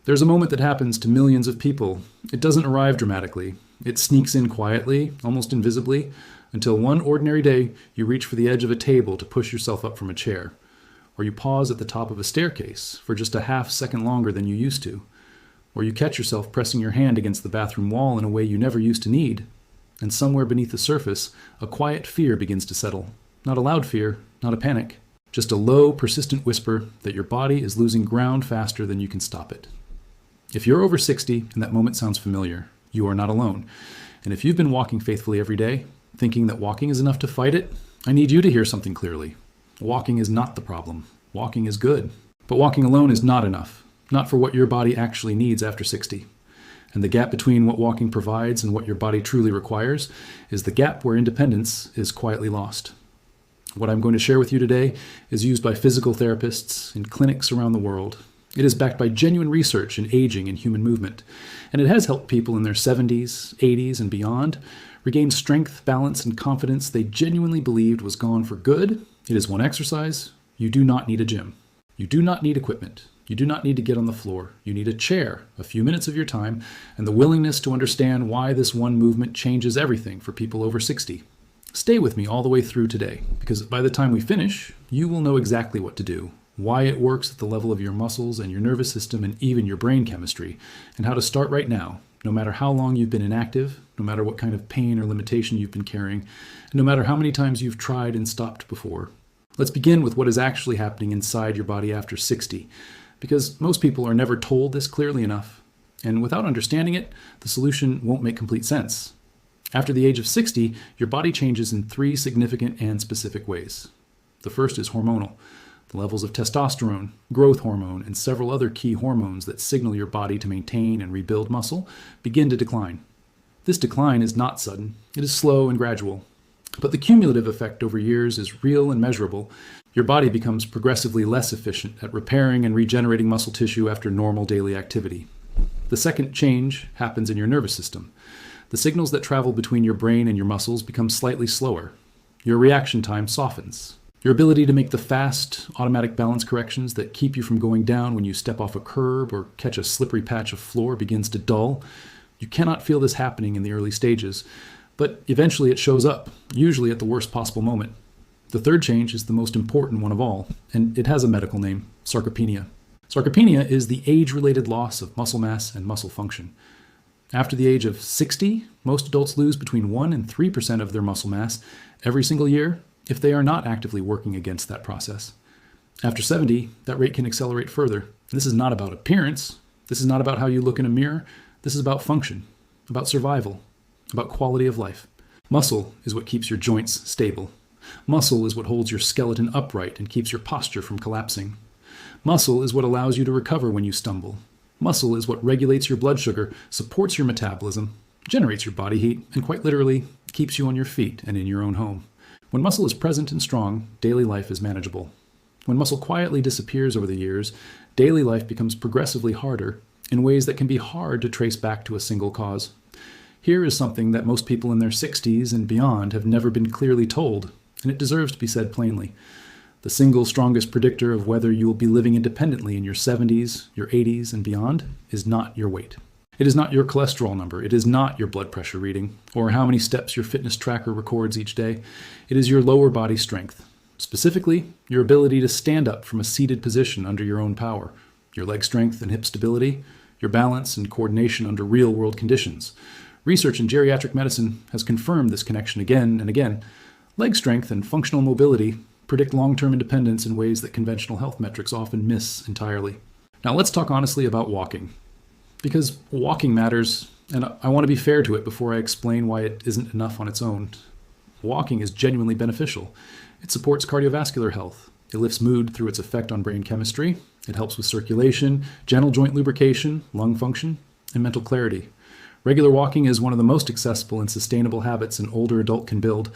There's a moment that happens to millions of people. It doesn't arrive dramatically. It sneaks in quietly, almost invisibly, until one ordinary day you reach for the edge of a table to push yourself up from a chair, or you pause at the top of a staircase for just a half second longer than you used to, or you catch yourself pressing your hand against the bathroom wall in a way you never used to need, and somewhere beneath the surface, a quiet fear begins to settle. Not a loud fear, not a panic, just a low, persistent whisper that your body is losing ground faster than you can stop it. If you're over 60 and that moment sounds familiar, you are not alone. And if you've been walking faithfully every day, thinking that walking is enough to fight it, I need you to hear something clearly. Walking is not the problem. Walking is good. But walking alone is not enough. Not for what your body actually needs after 60. And the gap between what walking provides and what your body truly requires is the gap where independence is quietly lost. What I'm going to share with you today is used by physical therapists in clinics around the world. It is backed by genuine research in aging and human movement, and it has helped people in their 70s, 80s, and beyond regain strength, balance, and confidence they genuinely believed was gone for good. It is one exercise. You do not need a gym. You do not need equipment. You do not need to get on the floor. You need a chair, a few minutes of your time, and the willingness to understand why this one movement changes everything for people over 60. Stay with me all the way through today, because by the time we finish, you will know exactly what to do, why it works at the level of your muscles and your nervous system and even your brain chemistry, and how to start right now, no matter how long you've been inactive, no matter what kind of pain or limitation you've been carrying, and no matter how many times you've tried and stopped before. Let's begin with what is actually happening inside your body after 60, because most people are never told this clearly enough, and without understanding it, the solution won't make complete sense. After the age of 60, your body changes in 3 significant and specific ways. The first is hormonal. The levels of testosterone, growth hormone, and several other key hormones that signal your body to maintain and rebuild muscle begin to decline. This decline is not sudden. It is slow and gradual. But the cumulative effect over years is real and measurable. Your body becomes progressively less efficient at repairing and regenerating muscle tissue after normal daily activity. The second change happens in your nervous system. The signals that travel between your brain and your muscles become slightly slower. Your reaction time softens. Your ability to make the fast, automatic balance corrections that keep you from going down when you step off a curb or catch a slippery patch of floor begins to dull. You cannot feel this happening in the early stages, but eventually it shows up, usually at the worst possible moment. The third change is the most important one of all, and it has a medical name: sarcopenia. Sarcopenia is the age-related loss of muscle mass and muscle function. After the age of 60, most adults lose between 1% and 3% of their muscle mass every single year if they are not actively working against that process. After 70, that rate can accelerate further. This is not about appearance. This is not about how you look in a mirror. This is about function, about survival, about quality of life. Muscle is what keeps your joints stable. Muscle is what holds your skeleton upright and keeps your posture from collapsing. Muscle is what allows you to recover when you stumble. Muscle is what regulates your blood sugar, supports your metabolism, generates your body heat, and quite literally keeps you on your feet and in your own home. When muscle is present and strong, daily life is manageable. When muscle quietly disappears over the years, daily life becomes progressively harder in ways that can be hard to trace back to a single cause. Here is something that most people in their 60s and beyond have never been clearly told, and it deserves to be said plainly. The single strongest predictor of whether you will be living independently in your 70s, your 80s, and beyond is not your weight. It is not your cholesterol number. It is not your blood pressure reading, or how many steps your fitness tracker records each day. It is your lower body strength. Specifically, your ability to stand up from a seated position under your own power, your leg strength and hip stability, your balance and coordination under real-world conditions. Research in geriatric medicine has confirmed this connection again and again. Leg strength and functional mobility predict long-term independence in ways that conventional health metrics often miss entirely. Now let's talk honestly about walking. Because walking matters, and I want to be fair to it before I explain why it isn't enough on its own. Walking is genuinely beneficial. It supports cardiovascular health. It lifts mood through its effect on brain chemistry. It helps with circulation, gentle joint lubrication, lung function, and mental clarity. Regular walking is one of the most accessible and sustainable habits an older adult can build.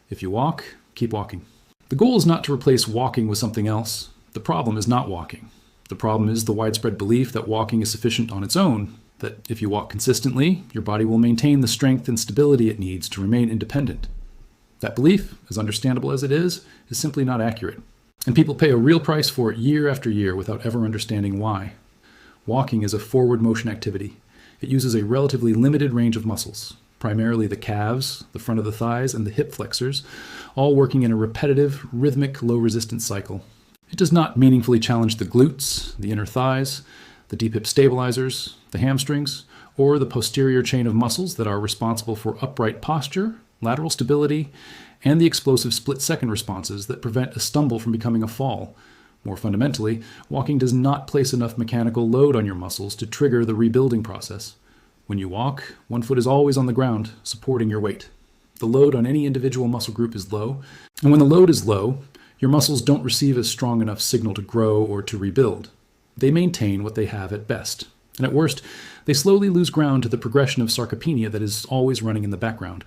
If you walk, keep walking. The goal is not to replace walking with something else. The problem is not walking. The problem is the widespread belief that walking is sufficient on its own, that if you walk consistently, your body will maintain the strength and stability it needs to remain independent. That belief, as understandable as it is simply not accurate. And people pay a real price for it year after year without ever understanding why. Walking is a forward motion activity. It uses a relatively limited range of muscles, primarily the calves, the front of the thighs, and the hip flexors, all working in a repetitive, rhythmic, low-resistance cycle. It does not meaningfully challenge the glutes, the inner thighs, the deep hip stabilizers, the hamstrings, or the posterior chain of muscles that are responsible for upright posture, lateral stability, and the explosive split-second responses that prevent a stumble from becoming a fall. More fundamentally, walking does not place enough mechanical load on your muscles to trigger the rebuilding process. When you walk, one foot is always on the ground, supporting your weight. The load on any individual muscle group is low, and when the load is low, your muscles don't receive a strong enough signal to grow or to rebuild. They maintain what they have at best, and at worst, they slowly lose ground to the progression of sarcopenia that is always running in the background.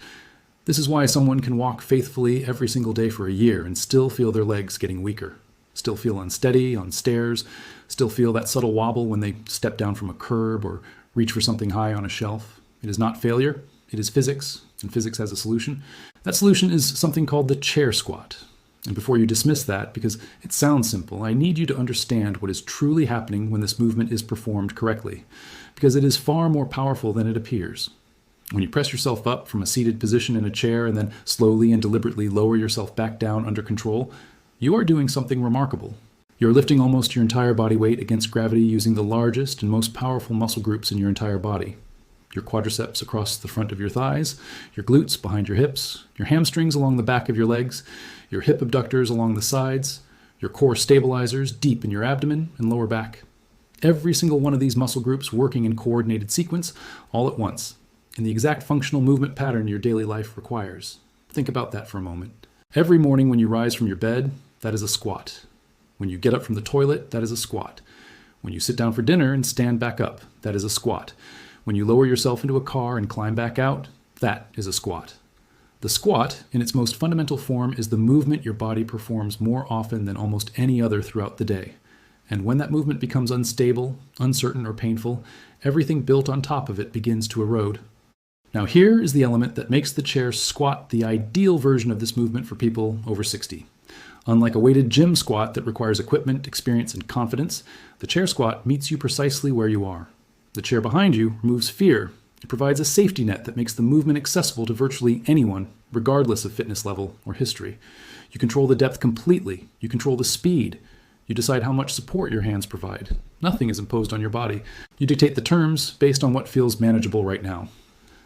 This is why someone can walk faithfully every single day for a year and still feel their legs getting weaker, still feel unsteady on stairs, still feel that subtle wobble when they step down from a curb or reach for something high on a shelf. It is not failure, it is physics, and physics has a solution. That solution is something called the chair squat. And before you dismiss that, because it sounds simple, I need you to understand what is truly happening when this movement is performed correctly, because it is far more powerful than it appears. When you press yourself up from a seated position in a chair and then slowly and deliberately lower yourself back down under control, you are doing something remarkable. You're lifting almost your entire body weight against gravity using the largest and most powerful muscle groups in your entire body. Your quadriceps across the front of your thighs, your glutes behind your hips, your hamstrings along the back of your legs, your hip abductors along the sides, your core stabilizers deep in your abdomen and lower back. Every single one of these muscle groups working in coordinated sequence all at once, in the exact functional movement pattern your daily life requires. Think about that for a moment. Every morning when you rise from your bed, that is a squat. When you get up from the toilet, that is a squat. When you sit down for dinner and stand back up, that is a squat. When you lower yourself into a car and climb back out, that is a squat. The squat, in its most fundamental form, is the movement your body performs more often than almost any other throughout the day. And when that movement becomes unstable, uncertain, or painful, everything built on top of it begins to erode. Now here is the element that makes the chair squat the ideal version of this movement for people over 60. Unlike a weighted gym squat that requires equipment, experience, and confidence, the chair squat meets you precisely where you are. The chair behind you removes fear. It provides a safety net that makes the movement accessible to virtually anyone, regardless of fitness level or history. You control the depth completely. You control the speed. You decide how much support your hands provide. Nothing is imposed on your body. You dictate the terms based on what feels manageable right now.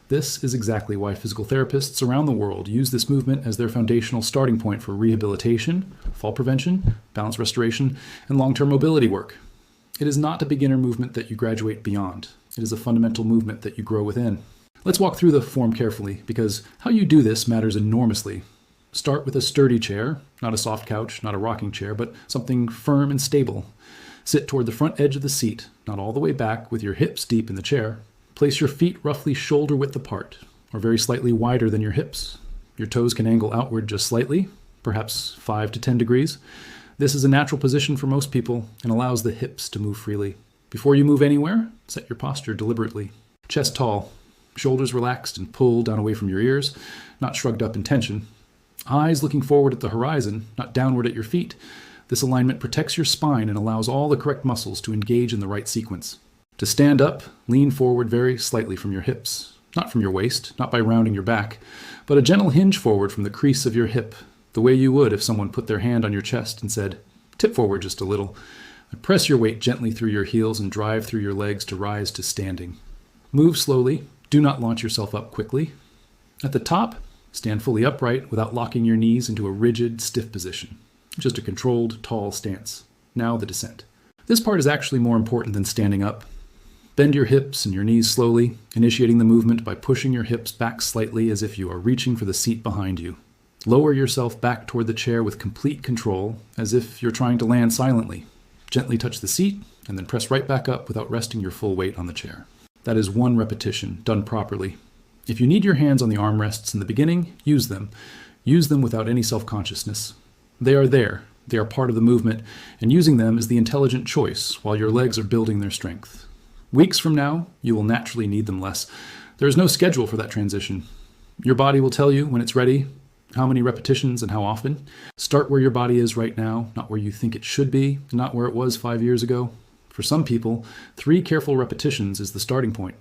This is exactly why physical therapists around the world use this movement as their foundational starting point for rehabilitation, fall prevention, balance restoration, and long-term mobility work. It is not a beginner movement that you graduate beyond. It is a fundamental movement that you grow within. Let's walk through the form carefully, because how you do this matters enormously. Start with a sturdy chair, not a soft couch, not a rocking chair, but something firm and stable. Sit toward the front edge of the seat, not all the way back with your hips deep in the chair. Place your feet roughly shoulder width apart, or very slightly wider than your hips. Your toes can angle outward just slightly, perhaps 5 to 10 degrees. This is a natural position for most people and allows the hips to move freely. Before you move anywhere, set your posture deliberately. Chest tall, shoulders relaxed and pulled down away from your ears, not shrugged up in tension. Eyes looking forward at the horizon, not downward at your feet. This alignment protects your spine and allows all the correct muscles to engage in the right sequence. To stand up, lean forward very slightly from your hips, not from your waist, not by rounding your back, but a gentle hinge forward from the crease of your hip, the way you would if someone put their hand on your chest and said, "Tip forward just a little." And press your weight gently through your heels and drive through your legs to rise to standing. Move slowly. Do not launch yourself up quickly. At the top, stand fully upright without locking your knees into a rigid, stiff position. Just a controlled, tall stance. Now the descent. This part is actually more important than standing up. Bend your hips and your knees slowly, initiating the movement by pushing your hips back slightly as if you are reaching for the seat behind you. Lower yourself back toward the chair with complete control, as if you're trying to land silently. Gently touch the seat, and then press right back up without resting your full weight on the chair. That is one repetition, done properly. If you need your hands on the armrests in the beginning, use them. Use them without any self-consciousness. They are there. They are part of the movement, and using them is the intelligent choice while your legs are building their strength. Weeks from now, you will naturally need them less. There is no schedule for that transition. Your body will tell you when it's ready, how many repetitions and how often. Start where your body is right now, not where you think it should be, and not where it was 5 years ago. For some people, 3 careful repetitions is the starting point.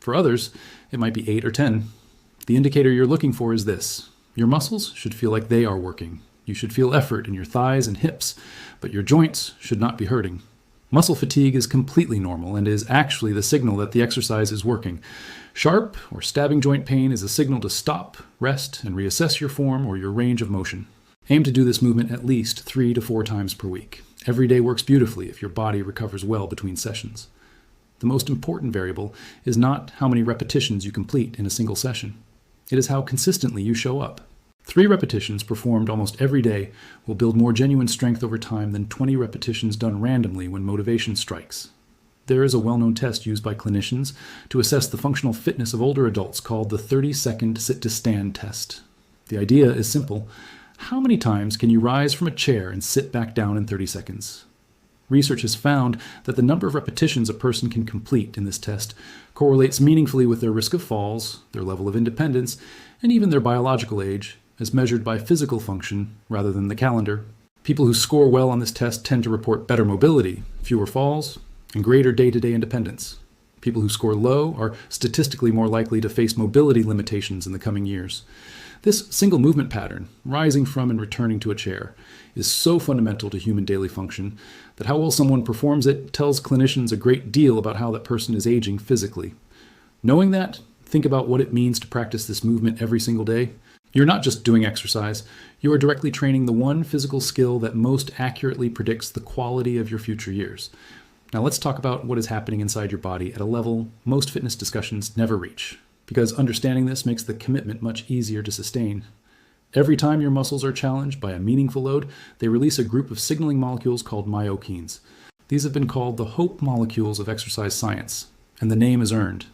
For others, it might be 8 or 10. The indicator you're looking for is this. Your muscles should feel like they are working. You should feel effort in your thighs and hips, but your joints should not be hurting. Muscle fatigue is completely normal and is actually the signal that the exercise is working. Sharp or stabbing joint pain is a signal to stop, rest, and reassess your form or your range of motion. Aim to do this movement at least 3 to 4 times per week. Every day works beautifully if your body recovers well between sessions. The most important variable is not how many repetitions you complete in a single session. It is how consistently you show up. 3 repetitions performed almost every day will build more genuine strength over time than 20 repetitions done randomly when motivation strikes. There is a well-known test used by clinicians to assess the functional fitness of older adults called the 30-second sit-to-stand test. The idea is simple. How many times can you rise from a chair and sit back down in 30 seconds? Research has found that the number of repetitions a person can complete in this test correlates meaningfully with their risk of falls, their level of independence, and even their biological age, as measured by physical function rather than the calendar. People who score well on this test tend to report better mobility, fewer falls, and greater day-to-day independence. People who score low are statistically more likely to face mobility limitations in the coming years. This single movement pattern, rising from and returning to a chair, is so fundamental to human daily function that how well someone performs it tells clinicians a great deal about how that person is aging physically. Knowing that, think about what it means to practice this movement every single day. You're not just doing exercise, you are directly training the one physical skill that most accurately predicts the quality of your future years. Now let's talk about what is happening inside your body at a level most fitness discussions never reach, because understanding this makes the commitment much easier to sustain. Every time your muscles are challenged by a meaningful load, they release a group of signaling molecules called myokines. These have been called the hope molecules of exercise science, and the name is earned.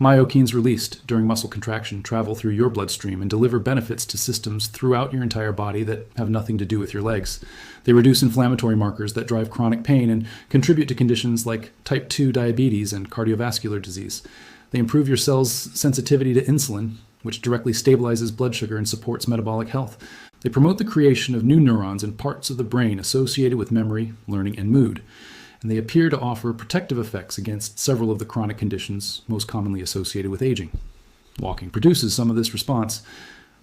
Myokines released during muscle contraction travel through your bloodstream and deliver benefits to systems throughout your entire body that have nothing to do with your legs. They reduce inflammatory markers that drive chronic pain and contribute to conditions like type 2 diabetes and cardiovascular disease. They improve your cells' sensitivity to insulin, which directly stabilizes blood sugar and supports metabolic health. They promote the creation of new neurons in parts of the brain associated with memory, learning, and mood. And they appear to offer protective effects against several of the chronic conditions most commonly associated with aging. Walking produces some of this response,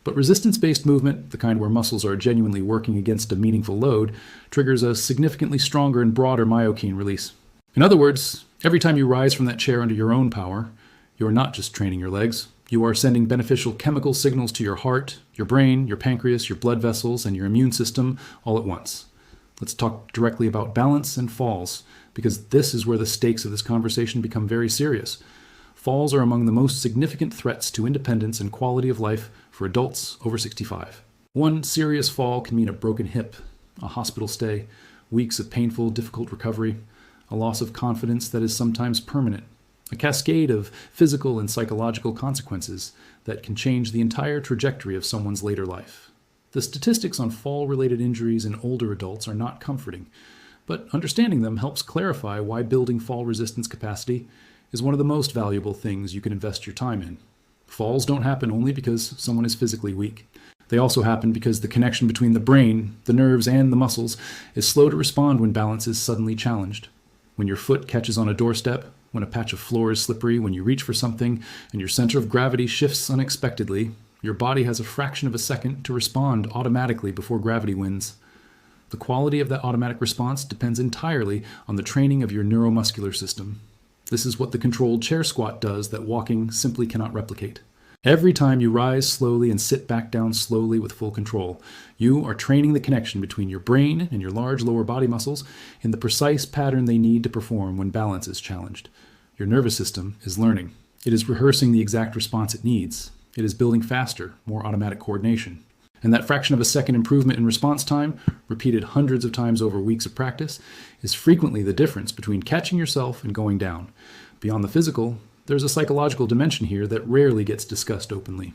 but resistance-based movement, the kind where muscles are genuinely working against a meaningful load, triggers a significantly stronger and broader myokine release. In other words, every time you rise from that chair under your own power, you are not just training your legs, you are sending beneficial chemical signals to your heart, your brain, your pancreas, your blood vessels, and your immune system all at once. Let's talk directly about balance and falls, because this is where the stakes of this conversation become very serious. Falls are among the most significant threats to independence and quality of life for adults over 65. One serious fall can mean a broken hip, a hospital stay, weeks of painful, difficult recovery, a loss of confidence that is sometimes permanent, a cascade of physical and psychological consequences that can change the entire trajectory of someone's later life. The statistics on fall-related injuries in older adults are not comforting, but understanding them helps clarify why building fall resistance capacity is one of the most valuable things you can invest your time in. Falls don't happen only because someone is physically weak. They also happen because the connection between the brain, the nerves, and the muscles is slow to respond when balance is suddenly challenged. When your foot catches on a doorstep, when a patch of floor is slippery, when you reach for something, and your center of gravity shifts unexpectedly, your body has a fraction of a second to respond automatically before gravity wins. The quality of that automatic response depends entirely on the training of your neuromuscular system. This is what the controlled chair squat does that walking simply cannot replicate. Every time you rise slowly and sit back down slowly with full control, you are training the connection between your brain and your large lower body muscles in the precise pattern they need to perform when balance is challenged. Your nervous system is learning. It is rehearsing the exact response it needs. It is building faster, more automatic coordination. And that fraction of a second improvement in response time, repeated hundreds of times over weeks of practice, is frequently the difference between catching yourself and going down. Beyond the physical, there's a psychological dimension here that rarely gets discussed openly.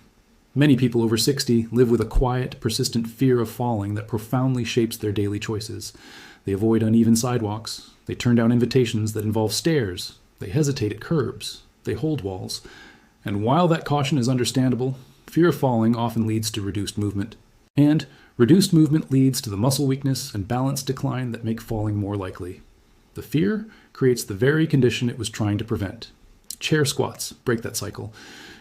Many people over 60 live with a quiet, persistent fear of falling that profoundly shapes their daily choices. They avoid uneven sidewalks. They turn down invitations that involve stairs. They hesitate at curbs. They hold walls. And while that caution is understandable, fear of falling often leads to reduced movement. And reduced movement leads to the muscle weakness and balance decline that make falling more likely. The fear creates the very condition it was trying to prevent. Chair squats break that cycle.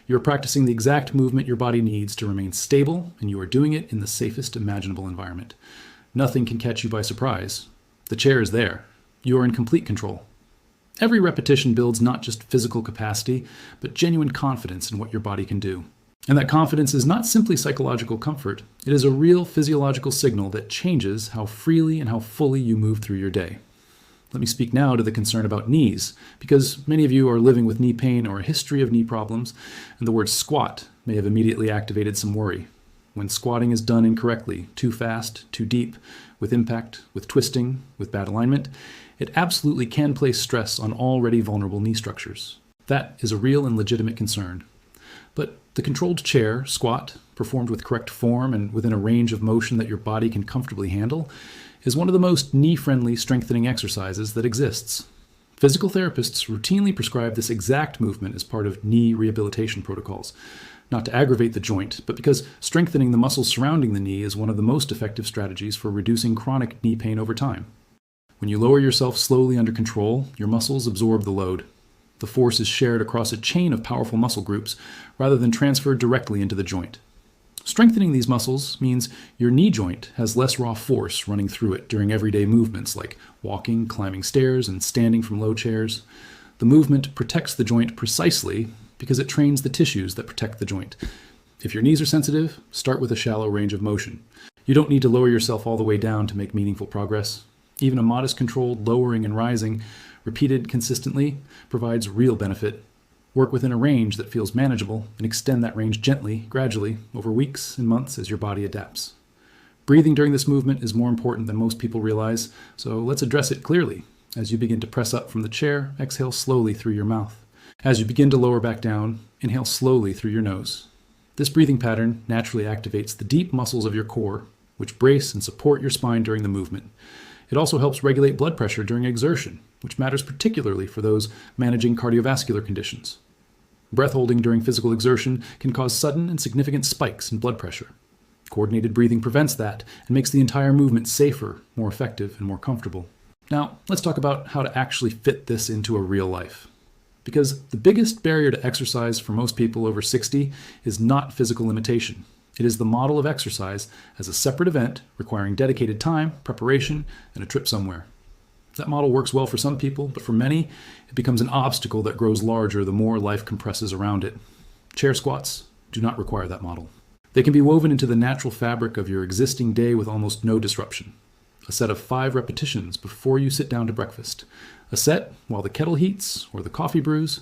You're practicing the exact movement your body needs to remain stable, and you are doing it in the safest imaginable environment. Nothing can catch you by surprise. The chair is there. You are in complete control. Every repetition builds not just physical capacity, but genuine confidence in what your body can do. And that confidence is not simply psychological comfort. It is a real physiological signal that changes how freely and how fully you move through your day. Let me speak now to the concern about knees, because many of you are living with knee pain or a history of knee problems, and the word squat may have immediately activated some worry. When squatting is done incorrectly, too fast, too deep, with impact, with twisting, with bad alignment, it absolutely can place stress on already vulnerable knee structures. That is a real and legitimate concern. But the controlled chair, squat, performed with correct form and within a range of motion that your body can comfortably handle, is one of the most knee-friendly strengthening exercises that exists. Physical therapists routinely prescribe this exact movement as part of knee rehabilitation protocols, not to aggravate the joint, but because strengthening the muscles surrounding the knee is one of the most effective strategies for reducing chronic knee pain over time. When you lower yourself slowly under control, your muscles absorb the load. The force is shared across a chain of powerful muscle groups rather than transferred directly into the joint. Strengthening these muscles means your knee joint has less raw force running through it during everyday movements like walking, climbing stairs, and standing from low chairs. The movement protects the joint precisely because it trains the tissues that protect the joint. If your knees are sensitive, start with a shallow range of motion. You don't need to lower yourself all the way down to make meaningful progress. Even a modest controlled lowering and rising, repeated consistently, provides real benefit. Work within a range that feels manageable and extend that range gently, gradually, over weeks and months as your body adapts. Breathing during this movement is more important than most people realize, so let's address it clearly. As you begin to press up from the chair, exhale slowly through your mouth. As you begin to lower back down, inhale slowly through your nose. This breathing pattern naturally activates the deep muscles of your core, which brace and support your spine during the movement. It also helps regulate blood pressure during exertion, which matters particularly for those managing cardiovascular conditions. Breath holding during physical exertion can cause sudden and significant spikes in blood pressure. Coordinated breathing prevents that and makes the entire movement safer, more effective, and more comfortable. Now, let's talk about how to actually fit this into a real life. Because the biggest barrier to exercise for most people over 60 is not physical limitation. It is the model of exercise as a separate event requiring dedicated time, preparation, and a trip somewhere. That model works well for some people, but for many, it becomes an obstacle that grows larger the more life compresses around it. Chair squats do not require that model. They can be woven into the natural fabric of your existing day with almost no disruption. A set of 5 repetitions before you sit down to breakfast. A set while the kettle heats or the coffee brews.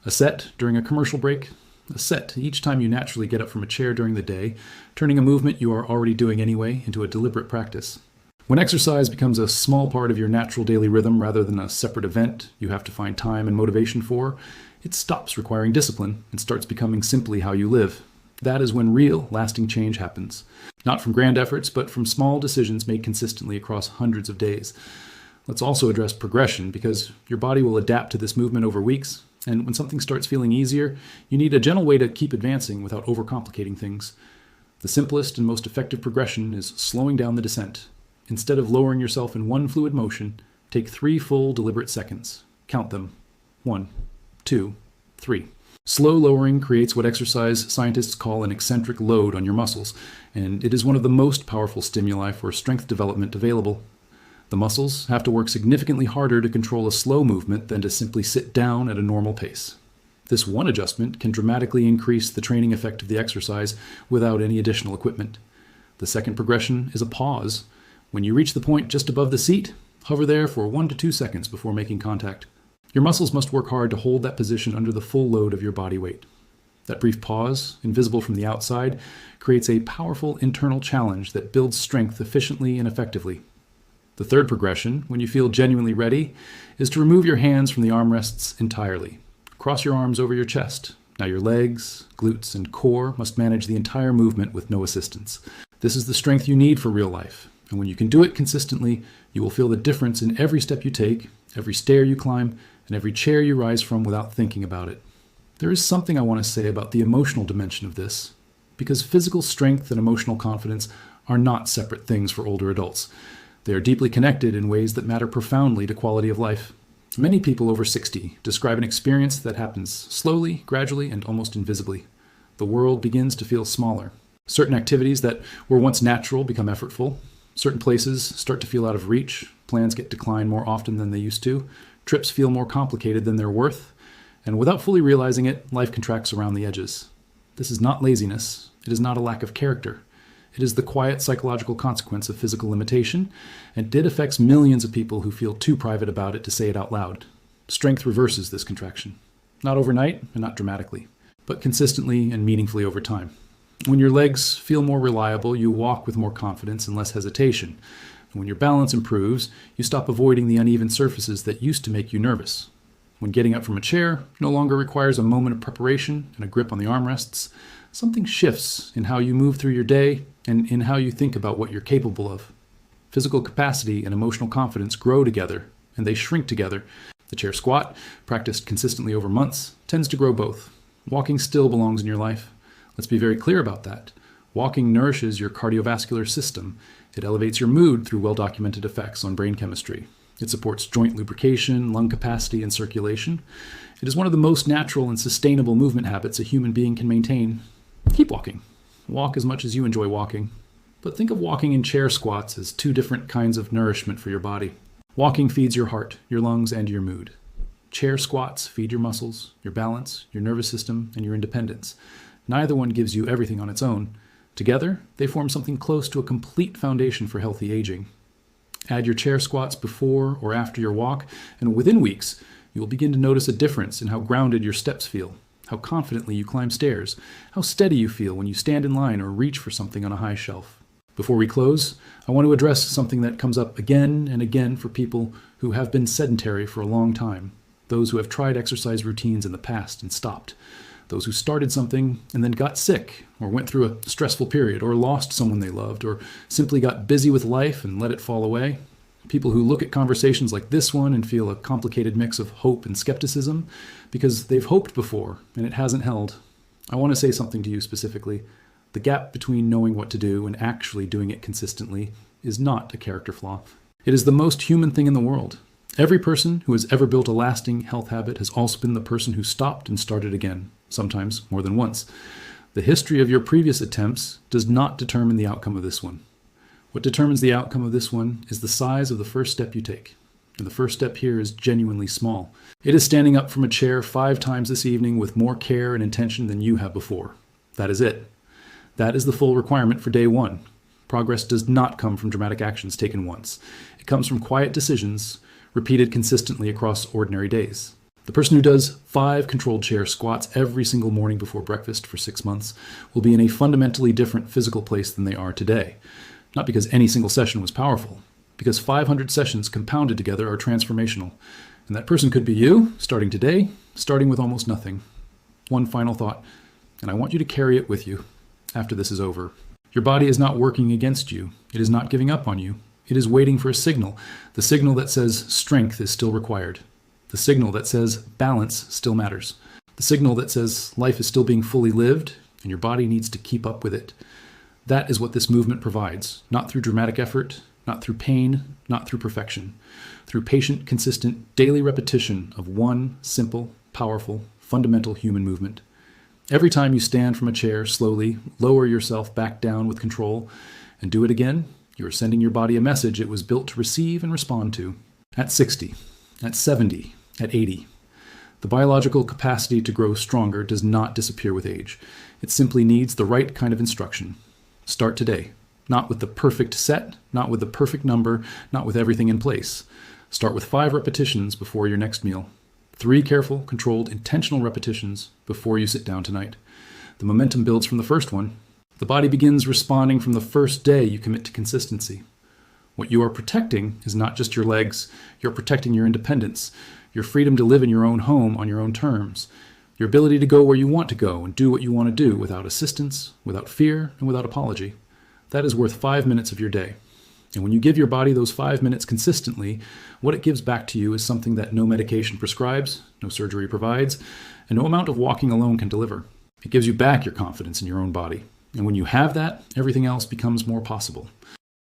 A set during a commercial break. A set each time you naturally get up from a chair during the day, turning a movement you are already doing anyway into a deliberate practice. When exercise becomes a small part of your natural daily rhythm rather than a separate event you have to find time and motivation for, it stops requiring discipline and starts becoming simply how you live. That is when real, lasting change happens. Not from grand efforts, but from small decisions made consistently across hundreds of days. Let's also address progression, because your body will adapt to this movement over weeks, and when something starts feeling easier, you need a gentle way to keep advancing without overcomplicating things. The simplest and most effective progression is slowing down the descent. Instead of lowering yourself in one fluid motion, take 3 full, deliberate seconds. Count them. 1, 2, 3. Slow lowering creates what exercise scientists call an eccentric load on your muscles, and it is one of the most powerful stimuli for strength development available. The muscles have to work significantly harder to control a slow movement than to simply sit down at a normal pace. This one adjustment can dramatically increase the training effect of the exercise without any additional equipment. The second progression is a pause. When you reach the point just above the seat, hover there for 1 to 2 seconds before making contact. Your muscles must work hard to hold that position under the full load of your body weight. That brief pause, invisible from the outside, creates a powerful internal challenge that builds strength efficiently and effectively. The third progression, when you feel genuinely ready, is to remove your hands from the armrests entirely. Cross your arms over your chest. Now your legs, glutes, and core must manage the entire movement with no assistance. This is the strength you need for real life, and when you can do it consistently, you will feel the difference in every step you take, every stair you climb, and every chair you rise from without thinking about it. There is something I want to say about the emotional dimension of this, because physical strength and emotional confidence are not separate things for older adults. They are deeply connected in ways that matter profoundly to quality of life. Many people over 60 describe an experience that happens slowly, gradually, and almost invisibly. The world begins to feel smaller. Certain activities that were once natural become effortful. Certain places start to feel out of reach. Plans get declined more often than they used to. Trips feel more complicated than they're worth. And without fully realizing it, life contracts around the edges. This is not laziness. It is not a lack of character. It is the quiet psychological consequence of physical limitation, and it affects millions of people who feel too private about it to say it out loud. Strength reverses this contraction. Not overnight and not dramatically, but consistently and meaningfully over time. When your legs feel more reliable, you walk with more confidence and less hesitation. And when your balance improves, you stop avoiding the uneven surfaces that used to make you nervous. When getting up from a chair no longer requires a moment of preparation and a grip on the armrests, something shifts in how you move through your day and in how you think about what you're capable of. Physical capacity and emotional confidence grow together, and they shrink together. The chair squat, practiced consistently over months, tends to grow both. Walking still belongs in your life. Let's be very clear about that. Walking nourishes your cardiovascular system. It elevates your mood through well-documented effects on brain chemistry. It supports joint lubrication, lung capacity, and circulation. It is one of the most natural and sustainable movement habits a human being can maintain. Keep walking. Walk as much as you enjoy walking. But think of walking in chair squats as two different kinds of nourishment for your body. Walking feeds your heart, your lungs, and your mood. Chair squats feed your muscles, your balance, your nervous system, and your independence. Neither one gives you everything on its own. Together, they form something close to a complete foundation for healthy aging. Add your chair squats before or after your walk, and within weeks, you will begin to notice a difference in how grounded your steps feel, how confidently you climb stairs, how steady you feel when you stand in line or reach for something on a high shelf. Before we close, I want to address something that comes up again and again for people who have been sedentary for a long time, those who have tried exercise routines in the past and stopped, those who started something and then got sick or went through a stressful period or lost someone they loved or simply got busy with life and let it fall away. People who look at conversations like this one and feel a complicated mix of hope and skepticism because they've hoped before and it hasn't held. I want to say something to you specifically. The gap between knowing what to do and actually doing it consistently is not a character flaw. It is the most human thing in the world. Every person who has ever built a lasting health habit has also been the person who stopped and started again, sometimes more than once. The history of your previous attempts does not determine the outcome of this one. What determines the outcome of this one is the size of the first step you take. And the first step here is genuinely small. It is standing up from a chair 5 times this evening with more care and intention than you have before. That is it. That is the full requirement for day 1. Progress does not come from dramatic actions taken once. It comes from quiet decisions repeated consistently across ordinary days. The person who does 5 controlled chair squats every single morning before breakfast for 6 months will be in a fundamentally different physical place than they are today. Not because any single session was powerful, because 500 sessions compounded together are transformational. And that person could be you, starting today, starting with almost nothing. One final thought, and I want you to carry it with you after this is over. Your body is not working against you. It is not giving up on you. It is waiting for a signal, the signal that says strength is still required, the signal that says balance still matters, the signal that says life is still being fully lived and your body needs to keep up with it. That is what this movement provides, not through dramatic effort, not through pain, not through perfection, through patient, consistent, daily repetition of one simple, powerful, fundamental human movement. Every time you stand from a chair, slowly lower yourself back down with control and do it again, you are sending your body a message it was built to receive and respond to. At 60, at 70, at 80. The biological capacity to grow stronger does not disappear with age. It simply needs the right kind of instruction. Start today. Not with the perfect set, not with the perfect number, not with everything in place. Start with 5 repetitions before your next meal. 3 careful, controlled, intentional repetitions before you sit down tonight. The momentum builds from the first one. The body begins responding from the first day you commit to consistency. What you are protecting is not just your legs. You're protecting your independence, your freedom to live in your own home on your own terms, your ability to go where you want to go and do what you want to do without assistance, without fear, and without apology. That is worth 5 minutes of your day. And when you give your body those 5 minutes consistently, what it gives back to you is something that no medication prescribes, no surgery provides, and no amount of walking alone can deliver. It gives you back your confidence in your own body. And when you have that, everything else becomes more possible.